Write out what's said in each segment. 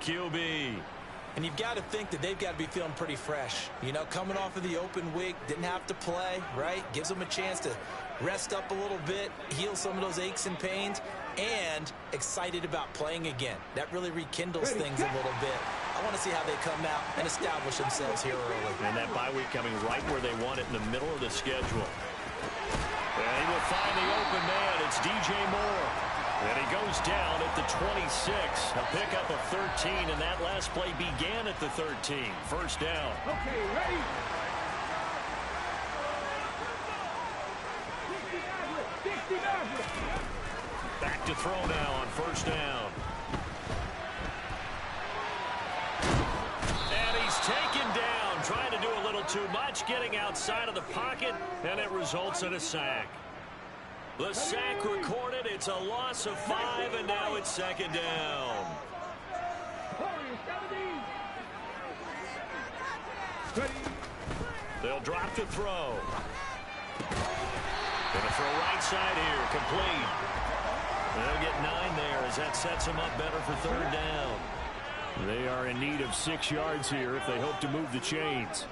QB. And you've got to think that they've got to be feeling pretty fresh. You know, coming off of the open week, didn't have to play, right? Gives them a chance to rest up a little bit, heal some of those aches and pains, and excited about playing again. That really rekindles things a little bit. I want to see how they come out and establish themselves here early. And that bye week coming right where they want it, in the middle of the schedule. And he will find the open man. It's DJ Moore. And he goes down at the 26. A pickup of 13, and that last play began at the 13. First down. Okay, ready? Back to throw now on first down. And he's taken down, trying to do a little too much, getting outside of the pocket, and it results in a sack. The sack recorded. It's a loss of 5, and now it's second down. They'll drop to throw. Going to throw right side here, complete. They'll get 9 there as that sets them up better for third down. They are in need of 6 yards here if they hope to move the chains.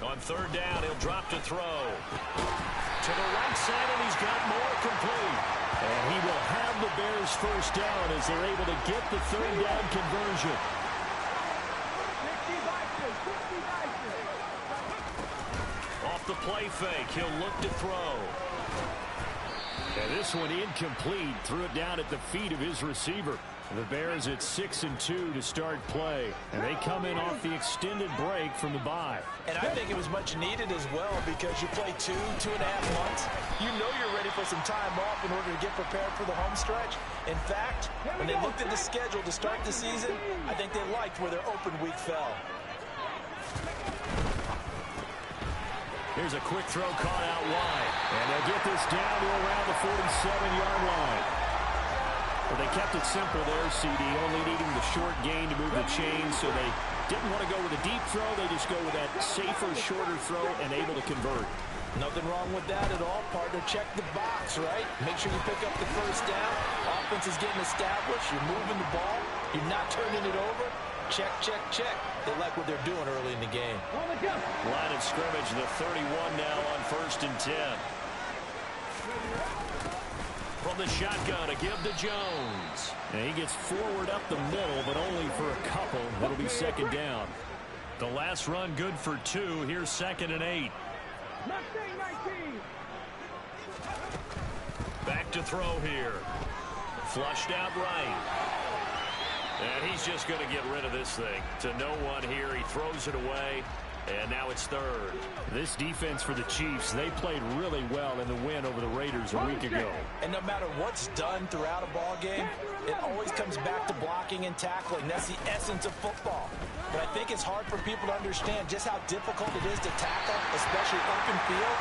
On third down, he'll drop to throw. To the right side, and he's got more, complete. And he will have the Bears first down as they're able to get the third down conversion. Off the play fake, he'll look to throw. And this one incomplete. Threw it down at the feet of his receiver. The Bears at 6-2 to start play. And they come in off the extended break from the bye. And I think it was much needed as well because you play 2.5 months. You know you're ready for some time off in order to get prepared for the home stretch. In fact, when they looked at the schedule to start the season, I think they liked where their open week fell. Here's a quick throw caught out wide. And they'll get this down to around the 47-yard line. Well, they kept it simple there, CD, only needing the short gain to move the chains, so they didn't want to go with a deep throw. They just go with that safer, shorter throw and able to convert. Nothing wrong with that at all, partner. Check the box, right? Make sure you pick up the first down. Offense is getting established. You're moving the ball. You're not turning it over. Check, check, check. They like what they're doing early in the game. Line of scrimmage, the 31 now on 1st and 10. From the shotgun to give to Jones. And he gets forward up the middle, but only for a couple. It'll be second down. The last run good for 2. Here's 2nd and 8. Back to throw here. Flushed out right. And he's just going to get rid of this thing. To no one here. He throws it away. And now it's third. This defense for the Chiefs, they played really well in the win over the Raiders a week ago. And no matter what's done throughout a ball game, it always comes back to blocking and tackling. That's the essence of football. But I think it's hard for people to understand just how difficult it is to tackle, especially open field.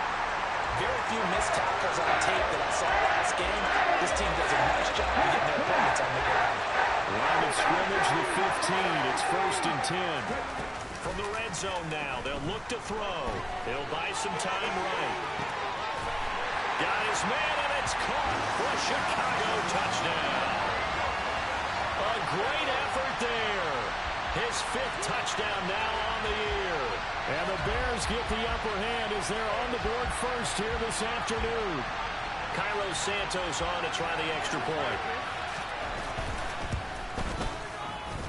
Very few missed tackles on tape that I saw last game. This team does a nice job of getting their opponents on the ground. Line of scrimmage, the 15. It's 1st and 10. From the red zone now, they'll look to throw. They'll buy some time right. Got his man, and it's caught for a Chicago touchdown. A great effort there. His 5th touchdown now on the year. And the Bears get the upper hand as they're on the board first here this afternoon. Cairo Santos on to try the extra point.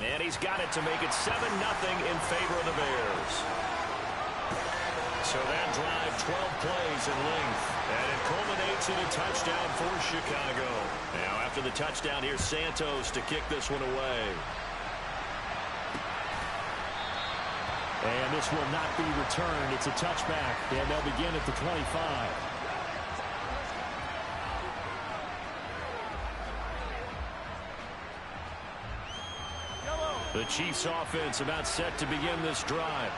And he's got it to make it 7-0 in favor of the Bears. So that drive, 12 plays in length. And it culminates in a touchdown for Chicago. Now after the touchdown, here's Santos to kick this one away. And this will not be returned. It's a touchback. And they'll begin at the 25. The Chiefs offense about set to begin this drive.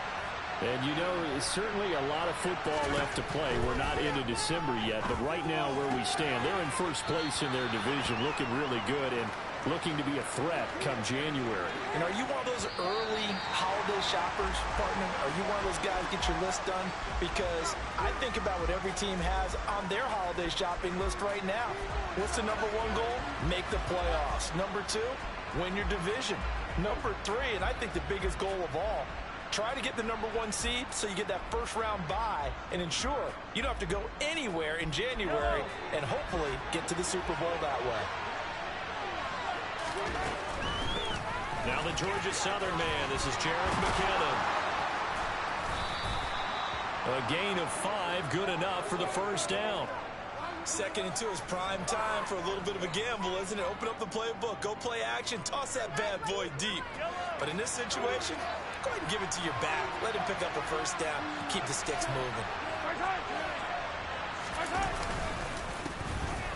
And you know, certainly a lot of football left to play. We're not into December yet, but right now where we stand, they're in first place in their division, looking really good. And looking to be a threat come January. And are you one of those early holiday shoppers, partner? Are you one of those guys get your list done? Because I think about what every team has on their holiday shopping list right now. What's the number one goal? Make the playoffs. Number two, win your division. Number three, and I think the biggest goal of all, try to get the number one seed so you get that first round bye and ensure you don't have to go anywhere in January and hopefully get to the Super Bowl that way. Now the Georgia Southern man. This is Jarek McKinnon. A gain of 5, good enough for the first down. 2nd and 2 is prime time for a little bit of a gamble, isn't it? Open up the playbook, go play action, toss that bad boy deep. But in this situation, go ahead and give it to your back. Let him pick up a first down. Keep the sticks moving.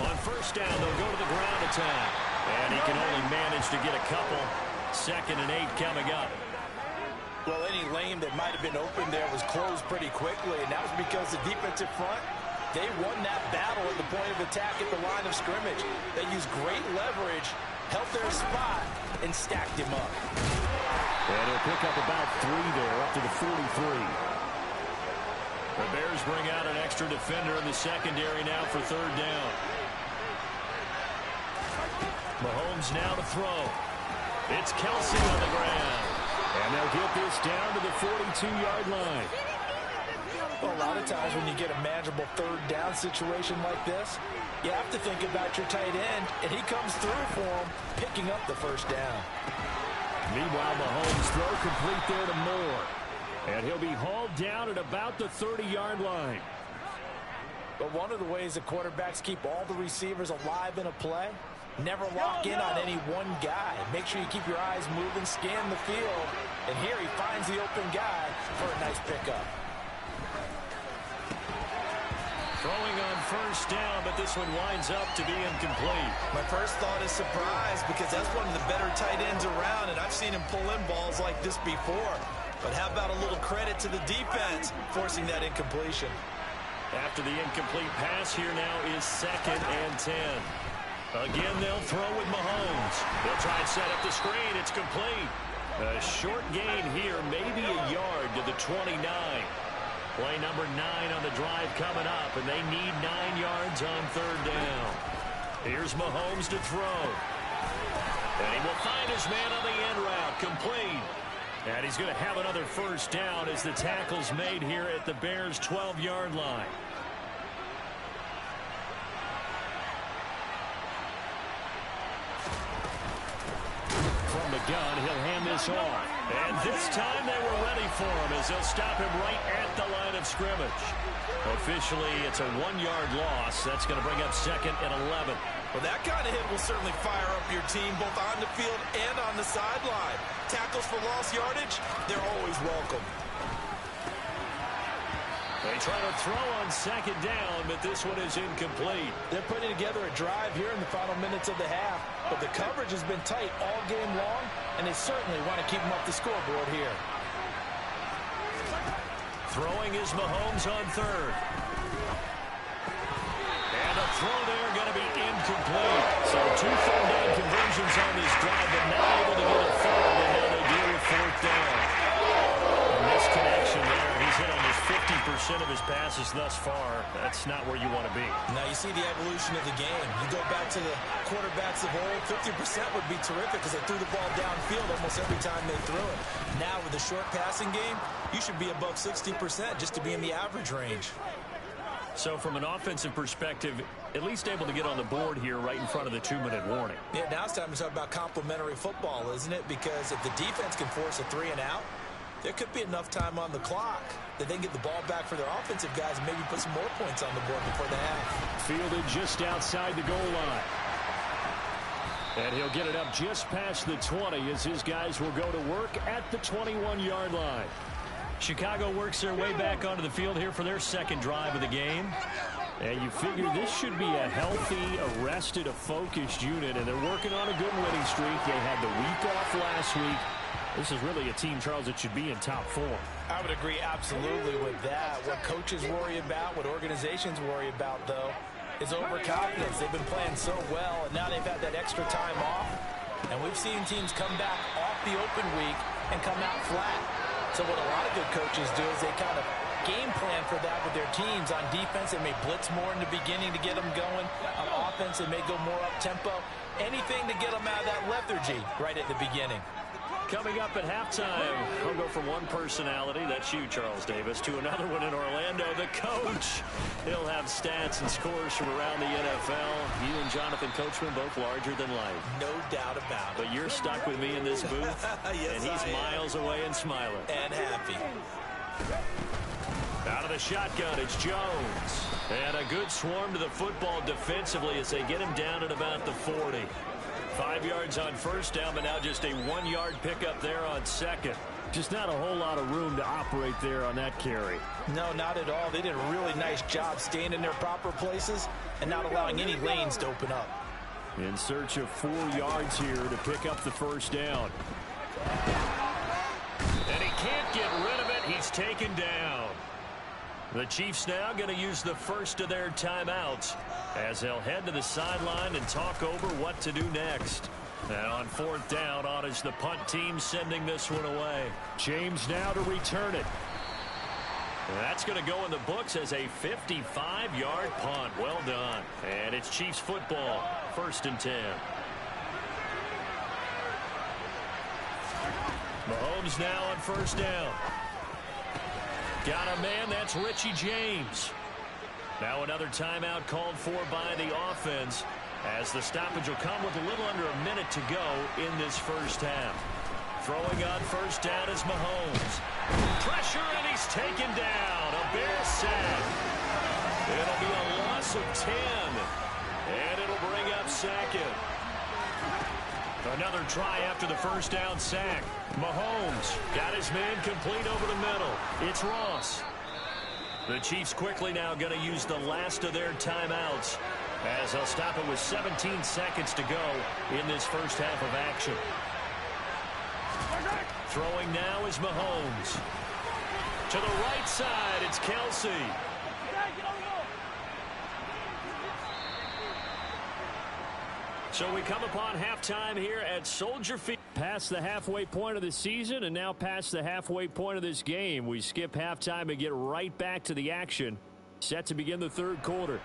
On first down, they'll go to the ground attack. And he can only manage to get a couple. 2nd and 8 coming up. Well, any lane that might have been open there was closed pretty quickly, and that was because the defensive front, they won that battle at the point of attack at the line of scrimmage. They used great leverage, held their spot, and stacked him up. And he'll pick up about 3 there, up to the 43. The Bears bring out an extra defender in the secondary now for 3rd down. Mahomes now to throw. It's Kelsey on the ground. And they'll get this down to the 42-yard line. Well, a lot of times when you get a manageable 3rd down situation like this, you have to think about your tight end, and he comes through for him, picking up the first down. Meanwhile, Mahomes throw complete there to Moore. And he'll be hauled down at about the 30-yard line. But one of the ways that quarterbacks keep all the receivers alive in a play, never lock in on any one guy. Make sure you keep your eyes moving, scan the field, and here he finds the open guy for a nice pickup. Throwing on first down, but this one winds up to be incomplete. My first thought is surprise because that's one of the better tight ends around, and I've seen him pull in balls like this before. But how about a little credit to the defense forcing that incompletion? After the incomplete pass, here now is 2nd and 10. Again, they'll throw with Mahomes. They'll try and set up the screen. It's complete. A short gain here, maybe a yard to the 29. Play number 9 on the drive coming up, and they need 9 yards on 3rd down. Here's Mahomes to throw. And he will find his man on the end route, complete. And he's going to have another first down as the tackle's made here at the Bears' 12-yard line. From the gun, he'll hand this off. And this time they were ready for him as they'll stop him right at the line of scrimmage. Officially, it's a 1-yard loss. That's going to bring up 2nd and 11. Well, that kind of hit will certainly fire up your team both on the field and on the sideline. Tackles for lost yardage, they're always welcome. They try to throw on 2nd down, but this one is incomplete. They're putting together a drive here in the final minutes of the half, but the coverage has been tight all game long, and they certainly want to keep them off the scoreboard here. Throwing is Mahomes on 3rd. And a throw there going to be incomplete. So 2 third down conversions on this drive, but not able to get a 3rd, and now they deal with 4th down. And this connection there, he's hit almost 50% of his passes thus far. That's not where you want to be. Now you see the evolution of the game. You go back to the quarterbacks of old, 50% would be terrific because they threw the ball downfield almost every time they threw it. Now with the short passing game, you should be above 60% just to be in the average range. So from an offensive perspective, at least able to get on the board here right in front of the 2-minute warning. Yeah, now it's time to talk about complementary football, isn't it? Because if the defense can force a 3 and out, there could be enough time on the clock that they can get the ball back for their offensive guys and maybe put some more points on the board before the half. Fielded just outside the goal line. And he'll get it up just past the 20 as his guys will go to work at the 21-yard line. Chicago works their way back onto the field here for their 2nd drive of the game. And you figure this should be a healthy, arrested, a focused unit, and they're working on a good winning streak. They had the week off last week. This is really a team, Charles, that should be in top form. I would agree absolutely with that. What coaches worry about, what organizations worry about, though, is overconfidence. They've been playing so well, and now they've had that extra time off. And we've seen teams come back off the open week and come out flat. So what a lot of good coaches do is they kind of game plan for that with their teams. On defense, they may blitz more in the beginning to get them going. On offense, they may go more up-tempo. Anything to get them out of that lethargy right at the beginning. Coming up at halftime, we'll go from one personality, that's you, Charles Davis, to another one in Orlando, the coach. He'll have stats and scores from around the NFL. You and Jonathan Coachman both larger than life. No doubt about it. But you're stuck with me in this booth, yes, and he's miles away and smiling. And happy. Out of the shotgun, it's Jones. And a good swarm to the football defensively as they get him down at about the 40. 5 yards on first down, but now just a 1-yard pickup there on second. Just not a whole lot of room to operate there on that carry. No, not at all. They did a really nice job staying in their proper places and not allowing any lanes to open up. In search of 4 yards here to pick up the first down. And he can't get rid of it. He's taken down. The Chiefs now going to use the first of their timeouts as they'll head to the sideline and talk over what to do next. And on fourth down, on is the punt team sending this one away. James now to return it. And that's going to go in the books as a 55-yard punt. Well done. And it's Chiefs football, 1st and 10. Mahomes now on first down. Got a man, that's Richie James. Now another timeout called for by the offense as the stoppage will come with a little under a minute to go in this first half. Throwing on first down is Mahomes. Pressure, and he's taken down. A Bear sack. It'll be a loss of 10, and it'll bring up second. Another try after the first down sack. Mahomes got his man complete over the middle. It's Ross. The Chiefs quickly now going to use the last of their timeouts as they'll stop it with 17 seconds to go in this first half of action. Throwing now is Mahomes. To the right side, it's Kelsey. So we come upon halftime here at Soldier Field. Past the halfway point of the season and now past the halfway point of this game. We skip halftime and get right back to the action. Set to begin the third quarter.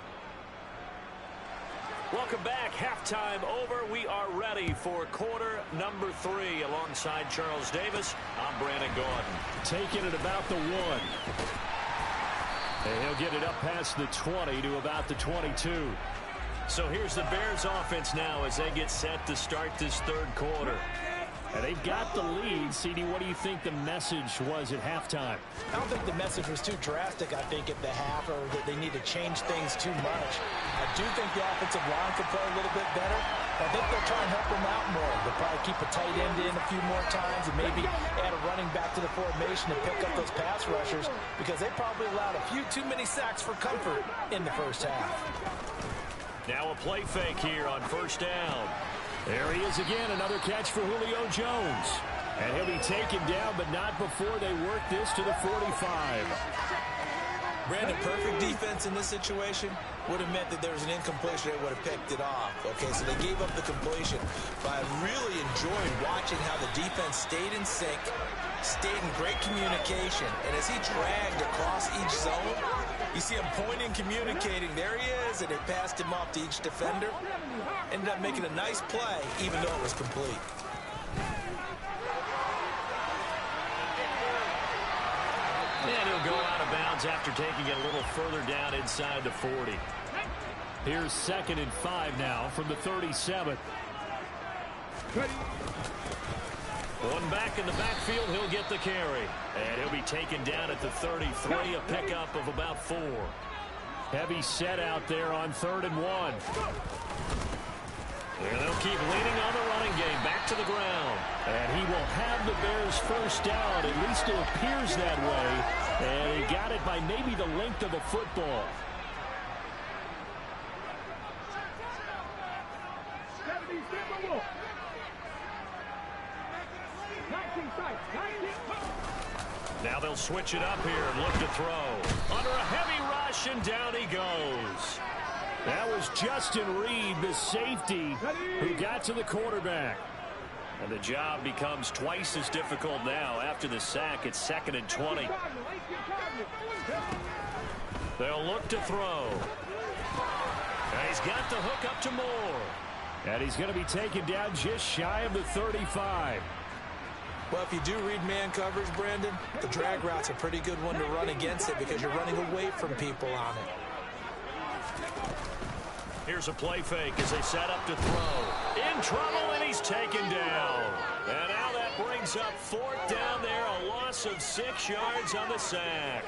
Welcome back. Halftime over. We are ready for quarter number 3 alongside Charles Davis. I'm Brandon Gordon. Taking it about the 1. And he'll get it up past the 20 to about the 22. So here's the Bears offense now as they get set to start this third quarter. And they've got the lead. CD, what do you think the message was at halftime? I don't think the message was too drastic, I think, at the half, or that they need to change things too much. I do think the offensive line could play a little bit better. I think they'll try and help them out more. They'll probably keep a tight end in a few more times and maybe add a running back to the formation to pick up those pass rushers because they probably allowed a few too many sacks for comfort in the first half. Now a play fake here on first down. There he is again, another catch for Julio Jones. And he'll be taken down, but not before they work this to the 45. Brandon, perfect defense in this situation would have meant that there was an incompletion. They would have picked it off. Okay, so they gave up the completion. But I really enjoyed watching how the defense stayed in sync, stayed in great communication. And as he dragged across each zone, you see him pointing, communicating. There he is, and they passed him off to each defender. Ended up making a nice play, even though it was complete. And he'll go out of bounds after taking it a little further down inside the 40. Here's 2nd and 5 now from the 37. One back in the backfield, he'll get the carry. And he'll be taken down at the 33, a pickup of about 4. Heavy set out there on 3rd and 1. And they'll keep leaning on the running game back to the ground. And he will have the Bears first down. At least it appears that way. And he got it by maybe the length of a football. Now they'll switch it up here and look to throw. Under a heavy rush, and down he goes. That was Justin Reed, the safety, who got to the quarterback. And the job becomes twice as difficult now. After the sack, it's 2nd and 20. They'll look to throw. And he's got the hook up to Moore. And he's going to be taken down just shy of the 35. Well, if you do read man coverage, Brandon, the drag route's a pretty good one to run against it because you're running away from people on it. Here's a play fake as they set up to throw. In trouble, and he's taken down. And now that brings up 4th down there, a loss of 6 yards on the sack.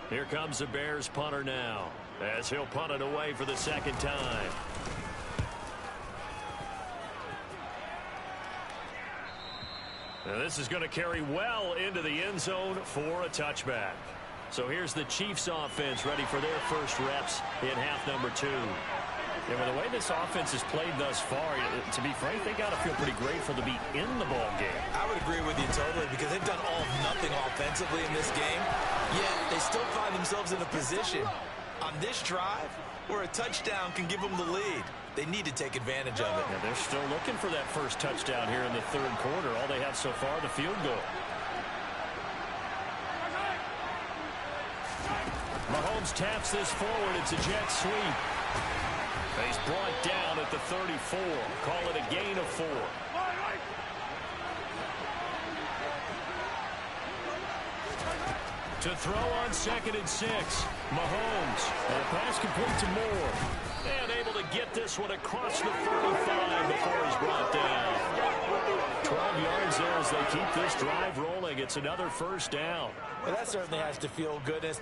Here comes the Bears punter now, as he'll punt it away for the 2nd time. And this is going to carry well into the end zone for a touchback. So here's the Chiefs offense ready for their first reps in half number 2. And with the way this offense has played thus far, to be frank, they got to feel pretty grateful to be in the ball game. I would agree with you totally because they've done all nothing offensively in this game, yet they still find themselves in a position on this drive where a touchdown can give them the lead. They need to take advantage of it. Yeah, they're still looking for that first touchdown here in the 3rd quarter. All they have so far, the field goal. Mahomes taps this forward. It's a jet sweep. He's brought down at the 34. Call it a gain of 4. To throw on 2nd and 6. Mahomes. And a pass complete to Moore. And able to get this one across the 35 before he's brought down. 12 yards there as they keep this drive rolling. It's another 1st down. Well, that certainly has to feel good. It's not